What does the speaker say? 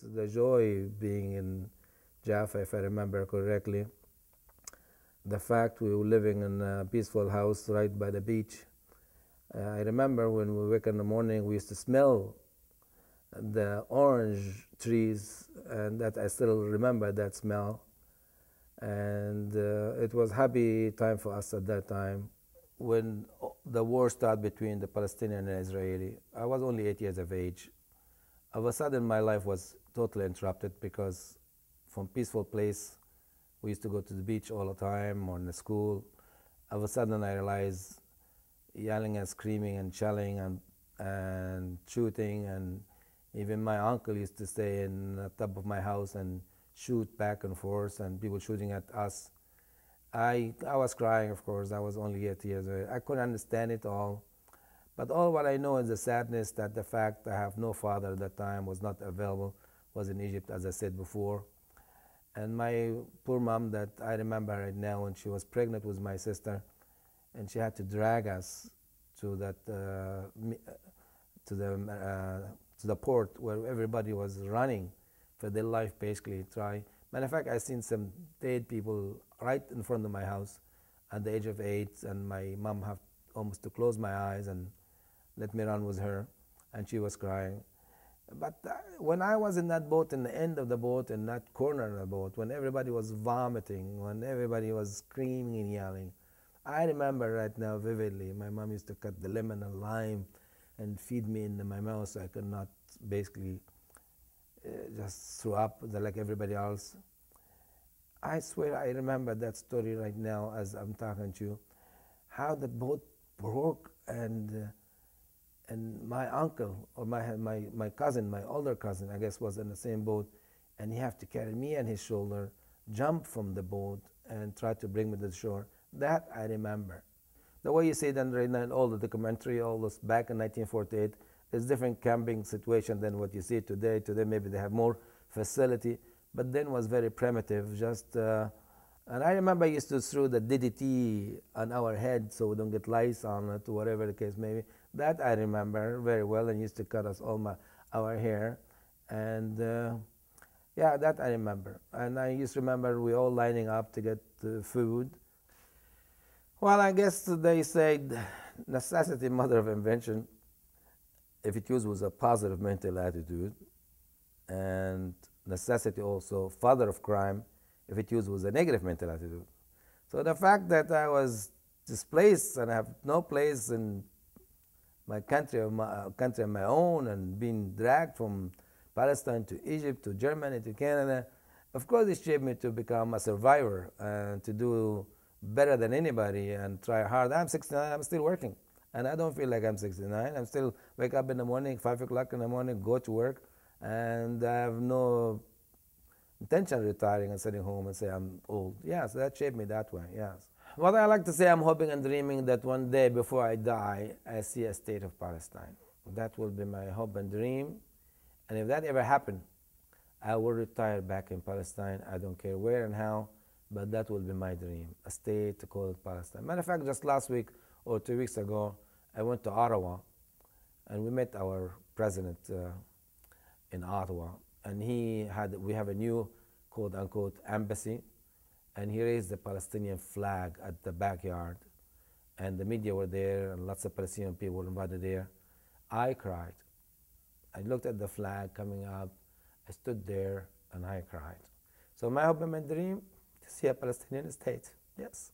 the joy being in Jaffa, if I remember correctly. The fact we were living in a peaceful house right by the beach. I remember when we wake in the morning, we used to smell the orange trees, and that I still remember that smell. And it was happy time for us at that time when the war started between the Palestinian and Israeli. I was only 8 years of age. All of a sudden, my life was totally interrupted because from peaceful place, we used to go to the beach all the time or in the school. All of a sudden, I realized yelling and screaming and shelling and shooting, and even my uncle used to stay in the top of my house and shoot back and forth, and people shooting at us. I was crying, of course. I was only 8 years old. I couldn't understand it all. But all what I know is the sadness that the fact I have no father at that time, was not available, was in Egypt, as I said before. And my poor mom, that I remember right now, when she was pregnant with my sister, and she had to drag us to that to the port where everybody was running for their life, basically. Matter of fact, I seen some dead people right in front of my house at the age of 8, and my mom had almost to close my eyes and let me run with her, and she was crying. But when I was in that boat, in the end of the boat, in that corner of the boat, when everybody was vomiting, when everybody was screaming and yelling, I remember right now vividly, my mom used to cut the lemon and lime and feed me in my mouth so I could not basically just throw up like everybody else. I swear I remember that story right now as I'm talking to you, how the boat broke, and my uncle, or my cousin, my older cousin, I guess, was in the same boat, and he had to carry me on his shoulder, jump from the boat, and try to bring me to the shore. That I remember. The way you see it right now in all the documentary, all this back in 1948, is different camping situation than what you see today. Today maybe they have more facility, but then was very primitive. And I remember I used to throw the DDT on our head so we don't get lice on it, or whatever the case may be. That I remember very well, and used to cut us all our hair. And yeah, that I remember. And I used to remember we all lining up to get food. Well, I guess they said necessity, mother of invention, if it used with a positive mental attitude, and necessity also father of crime if it used with a negative mental attitude. So the fact that I was displaced and I have no place in my country of my own, and being dragged from Palestine to Egypt to Germany to Canada, of course it shaped me to become a survivor and to do better than anybody and try hard. I'm 69, I'm still working, and I don't feel like I'm 69. I'm still wake up in the morning, 5 o'clock in the morning, go to work, and I have no intention of retiring and sitting home and say I'm old. Yes, that shaped me that way, yes. What I like to say, I'm hoping and dreaming that one day before I die, I see a state of Palestine. That will be my hope and dream. And if that ever happened, I will retire back in Palestine. I don't care where and how, but that will be my dream, a state to call it Palestine. Matter of fact, just last week or 2 weeks ago, I went to Ottawa, and we met our president in Ottawa, and we have a new quote unquote embassy, and he raised the Palestinian flag at the backyard, and the media were there, and lots of Palestinian people were invited there. I cried. I looked at the flag coming up, I stood there, and I cried. So my hope and my dream, to see a Palestinian state, yes.